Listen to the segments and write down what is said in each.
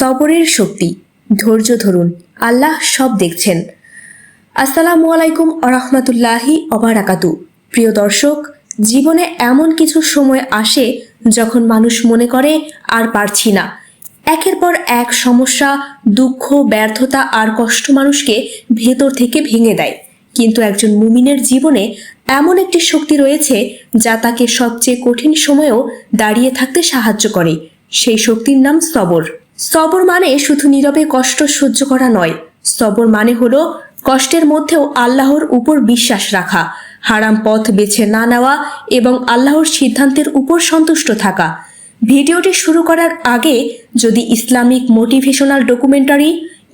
সবরের শক্তি। ধৈর্য ধরুন, আল্লাহ সব দেখছেন। আসসালামু আলাইকুম আরহামাতুল্লাহি অবারাকাতু। প্রিয় দর্শক, জীবনে এমন কিছু সময় আসে যখন মানুষ মনে করে আর পারছি না। একের পর এক সমস্যা, দুঃখ, ব্যর্থতা আর কষ্ট মানুষকে ভেতর থেকে ভেঙে দেয়। কিন্তু একজন মুমিনের জীবনে এমন একটি শক্তি রয়েছে যা তাকে সবচেয়ে কঠিন সময়েও দাঁড়িয়ে থাকতে সাহায্য করে। সেই শক্তির নাম সবর। সবর মানে শুধু নীরবে কষ্ট সহ্য করা নয়। সবর মানে হলো কষ্টের মধ্যেও আল্লাহর উপর বিশ্বাস রাখা, হারাম পথ বেছে না নেওয়া এবং আল্লাহর সিদ্ধান্তের উপর সন্তুষ্ট থাকা। ভিডিওটি শুরু করার আগে যদি ইসলামিক মোটিভেশনাল ডকুমেন্টারি,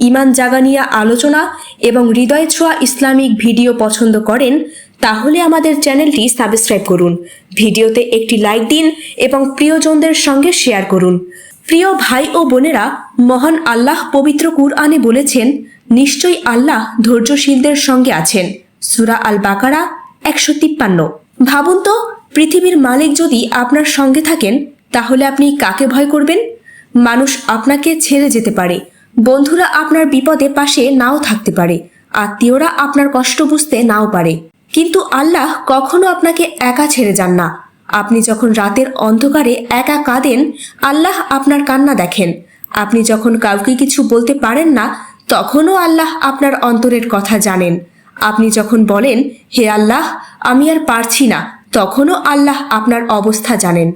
ইমান জাগানিয়া আলোচনা এবং হৃদয় ছোঁয়া ইসলামিক ভিডিও পছন্দ করেন তাহলে আমাদের চ্যানেলটি সাবস্ক্রাইব করুন, ভিডিওতে একটি লাইক দিন এবং প্রিয়জনদের সঙ্গে শেয়ার করুন। প্রিয় ভাই ও বোনেরা, মহান আল্লাহ পবিত্র কুরআনে বলেছেন, নিশ্চয়ই আল্লাহ ধৈর্যশীলদের সঙ্গে আছেন। সূরা আল বাকারা 153। ভাবুন তো, পৃথিবীর মালিক যদি আপনার সঙ্গে থাকেন তাহলে আপনি কাকে ভয় করবেন? মানুষ আপনাকে ছেড়ে যেতে পারে, বন্ধুরা আপনার বিপদে পাশে নাও থাকতে পারে, আত্মীয়রা আপনার কষ্ট বুঝতে নাও পারে, কিন্তু আল্লাহ কখনো আপনাকে একা ছেড়ে যান না। আপনি যখন রাতের অন্ধকারে একা কাঁদেন, আল্লাহ আপনার কান্না দেখেন। আপনি যখন কাউকে কিছু বলতে পারেন না, তখনও আল্লাহ আপনার অন্তরের কথা জানেন। আপনি যখন বলেন, হে আল্লাহ আমি আর পারছি না, তখনও আল্লাহ আপনার অবস্থা জানেন।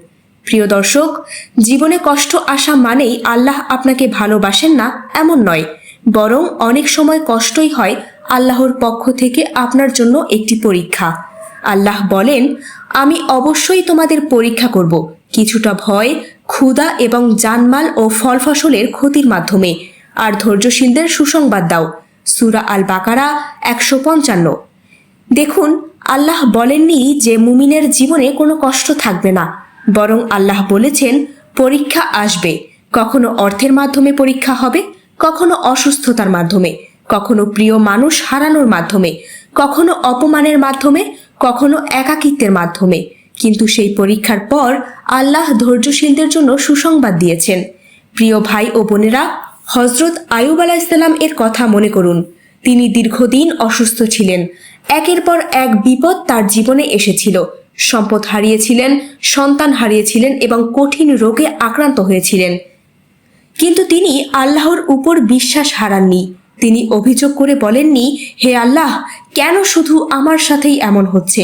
প্রিয় দর্শক, জীবনে কষ্ট আসা মানেই আল্লাহ আপনাকে ভালোবাসেন না এমন নয়, বরং অনেক সময় কষ্টই হয় আল্লাহর পক্ষ থেকে আপনার জন্য একটি পরীক্ষা। আল্লাহ বলেন, আমি অবশ্যই তোমাদের পরীক্ষা করব, কিছুটা ভয়, ক্ষুধা এবং জানমাল ও ফল ফসলের ক্ষতির মাধ্যমে, আর ধৈর্যশীলদের সুসংবাদ দাও। সূরা আল বাকারা 155। দেখুন, আল্লাহ বলেননি যে মুমিনের জীবনে কোনো কষ্ট থাকবে না, বরং আল্লাহ বলেছেন পরীক্ষা আসবে। কখনো অর্থের মাধ্যমে পরীক্ষা হবে, কখনো অসুস্থতার মাধ্যমে, কখনো প্রিয় মানুষ হারানোর মাধ্যমে, কখনো অপমানের মাধ্যমে, কখনো একাকিত্বের মাধ্যমে। কিন্তু সেই পরীক্ষার পর আল্লাহ ধৈর্যশীলদের জন্য সুসংবাদ দিয়েছেন। প্রিয় ভাই ও বোনেরা, হযরত আইয়ুব আলাইহিসসালাম এর কথা মনে করুন। তিনি দীর্ঘদিন অসুস্থ ছিলেন। একের পর এক বিপদ তার জীবনে এসেছিল। সম্পদ হারিয়েছিলেন, সন্তান হারিয়েছিলেন এবং কঠিন রোগে আক্রান্ত হয়েছিলেন। কিন্তু তিনি আল্লাহর উপর বিশ্বাস হারাননি। তিনি অভিযোগ করে বলেননি, হে আল্লাহ, কেন শুধু আমার সাথেই এমন হচ্ছে?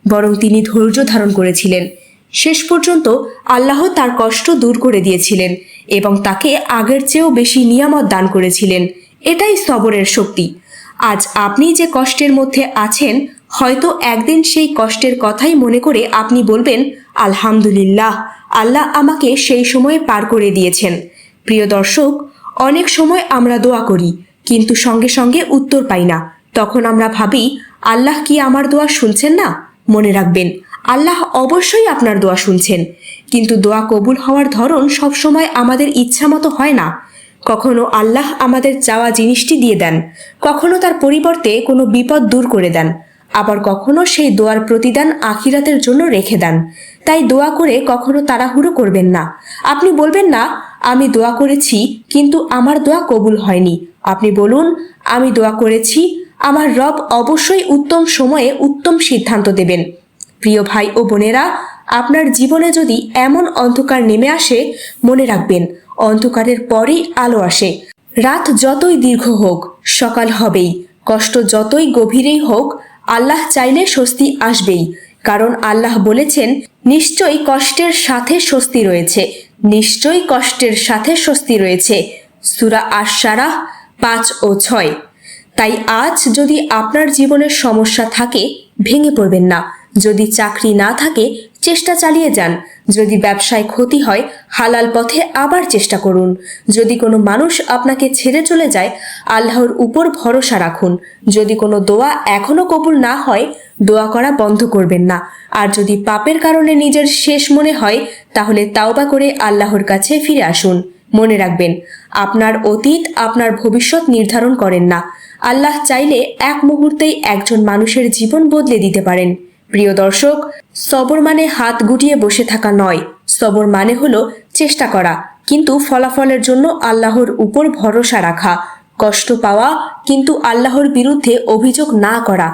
বরং তিনি ধৈর্য ধারণ করেছিলেন। শেষ পর্যন্ত আল্লাহ তার কষ্ট দূর করে দিয়েছিলেন এবং তাকে আগের চেয়েও বেশি নিয়ামত দান করেছিলেন। এটাই সবরের শক্তি। আজ আপনি যে কষ্টের মধ্যে আছেন, হয়তো একদিন সেই কষ্টের কথাই মনে করে আপনি বলবেন, আলহামদুলিল্লাহ, আল্লাহ আমাকে সেই সময়ে পার করে দিয়েছেন। প্রিয় দর্শক, অনেক সময় আমরা দোয়া করি কিন্তু সঙ্গে সঙ্গে উত্তর পাই না। তখন আমরা ভাবি, আল্লাহ কি আমার দোয়া শুনছেন না? মনে রাখবেন, আল্লাহ অবশ্যই আপনার দোয়া শুনছেন, কিন্তু দোয়া কবুল হওয়ার ধরন সবসময় আমাদের ইচ্ছা মতো হয় না। কখনো আল্লাহ আমাদের চাওয়া জিনিসটি দিয়ে দেন, কখনো তার পরিবর্তে কোনো বিপদ দূর করে দেন, আবার কখনো সেই দোয়ার প্রতিদান আখিরাতের জন্য রেখে দেন। তাই দোয়া করে কখনো তাড়াহুড়ো করবেন না। আপনি বলবেন না, আমি দোয়া করেছি কিন্তু আমার দোয়া কবুল হয়নি। আপনি বলুন, আমি দোয়া করেছি, আমার রব অবশ্যই উত্তম সময়ে উত্তম সিদ্ধান্ত দেবেন। প্রিয় ভাই ও বোনেরা, আপনার জীবনে যদি এমন অন্ধকার নেমে আসে, মনে রাখবেন, অন্ধকারের পরেই আলো আসে। রাত যতই দীর্ঘ হোক, সকাল হবেই। কষ্ট যতই গভীরেই হোক, আল্লাহ চাইলে স্বস্তি আসবেই। কারণ আল্লাহ বলেছেন, নিশ্চয়ই কষ্টের সাথে স্বস্তি রয়েছে, নিশ্চয়ই কষ্টের সাথে স্বস্তি রয়েছে। সূরা আশ-শারাহ 5 ও 6। তাই আজ যদি আপনার জীবনের সমস্যা থাকে, ভেঙে পড়বেন না। যদি চাকরি না থাকে, চেষ্টা চালিয়ে যান। যদি ব্যবসায় ক্ষতি হয়, হালাল পথে আবার চেষ্টা করুন। যদি কোনো মানুষ আপনাকে ছেড়ে চলে যায়, আল্লাহর উপর ভরসা রাখুন। যদি কোনো দোয়া এখনো কবুল না হয়, দোয়া করা বন্ধ করবেন না। আর যদি পাপের কারণে নিজের শেষ মনে হয়, তাহলে তাওবা করে আল্লাহর কাছে ফিরে আসুন। মনে রাখবেন, আপনার অতীত আপনার ভবিষ্যৎ নির্ধারণ করেন না। আল্লাহ চাইলে এক মুহূর্তেই একজন মানুষের জীবন বদলে দিতে পারেন। প্রিয় দর্শক, সবর মানে হাত গুটিয়ে বসে থাকা নয়। সবর মানে হলো চেষ্টা করা, কিন্তু ফলাফলের জন্য আল্লাহর উপর ভরসা রাখা, কষ্ট পাওয়া কিন্তু আল্লাহর বিরুদ্ধে অভিযোগ না করা,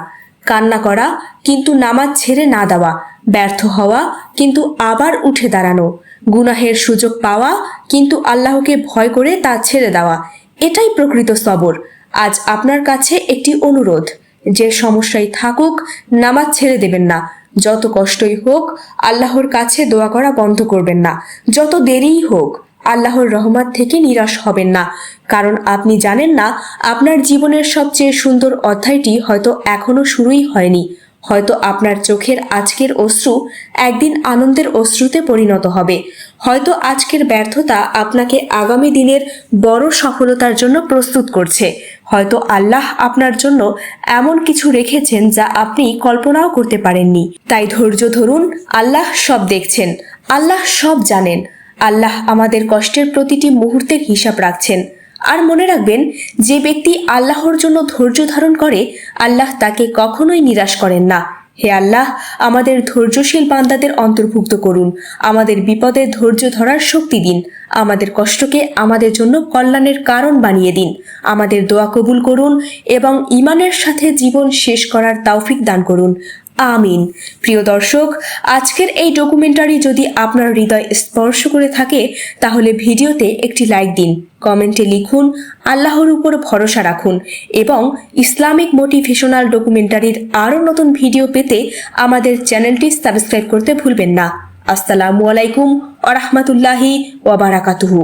কান্না করা কিন্তু নামাজ ছেড়ে না দেওয়া, ব্যর্থ হওয়া কিন্তু আবার উঠে দাঁড়ানো, গুনাহের সুযোগ পাওয়া কিন্তু আল্লাহকে ভয় করে তা ছেড়ে দেওয়া, এটাই প্রকৃত সবর। আজ আপনার কাছে একটি অনুরোধ, যে সমস্যায় থাকুক নামাজ ছেড়ে দেবেন না, যত কষ্টই হোক আল্লাহর কাছে দোয়া করা বন্ধ করবেন না, যত দেরিই হোক আল্লাহর রহমত থেকে নিরাশ হবেন না। কারণ আপনি জানেন না আপনার জীবনের সবচেয়ে সুন্দর অধ্যায়টি হয়তো এখনো শুরুই হয়নি। হয়তো আপনার চোখের আজকের অশ্রু একদিন আনন্দের অশ্রুতে পরিণত হবে। হয়তো আজকের ব্যর্থতা আপনাকে আগামী দিনের বড় সফলতার জন্য প্রস্তুত করছে। হয়তো আল্লাহ আপনার জন্য এমন কিছু রেখেছেন যা আপনি কল্পনাও করতে পারেননি। তাই ধৈর্য ধরুন, আল্লাহ সব দেখছেন, আল্লাহ সব জানেন, আল্লাহ আমাদের কষ্টের প্রতিটি মুহূর্তের হিসাব রাখছেন। আর মনে রাখবেন, যে ব্যক্তি আল্লাহর জন্য ধৈর্য ধারণ করে আল্লাহ তাকে কখনোই নিরাশ করেন না। হে আল্লাহ, আমাদের ধৈর্যশীল বান্দাদের অন্তর্ভুক্ত করুন, আমাদের বিপদে ধৈর্য ধরার শক্তি দিন, আমাদের কষ্টকে আমাদের জন্য কল্যাণের কারণ বানিয়ে দিন, আমাদের দোয়া কবুল করুন এবং ঈমানের সাথে জীবন শেষ করার তৌফিক দান করুন। আমিন। প্রিয় দর্শক, আজকের এই ডকুমেন্টারি যদি আপনার হৃদয় স্পর্শ করে থাকে তাহলে ভিডিওতে একটি লাইক দিন, কমেন্টে লিখুন আল্লাহর উপর ভরসা রাখুন এবং ইসলামিক মোটিভেশনাল ডকুমেন্টারির আরও নতুন ভিডিও পেতে আমাদের চ্যানেলটি সাবস্ক্রাইব করতে ভুলবেন না। আসসালামু আলাইকুম ওয়া রাহমাতুল্লাহি ওয়া বারাকাতুহু।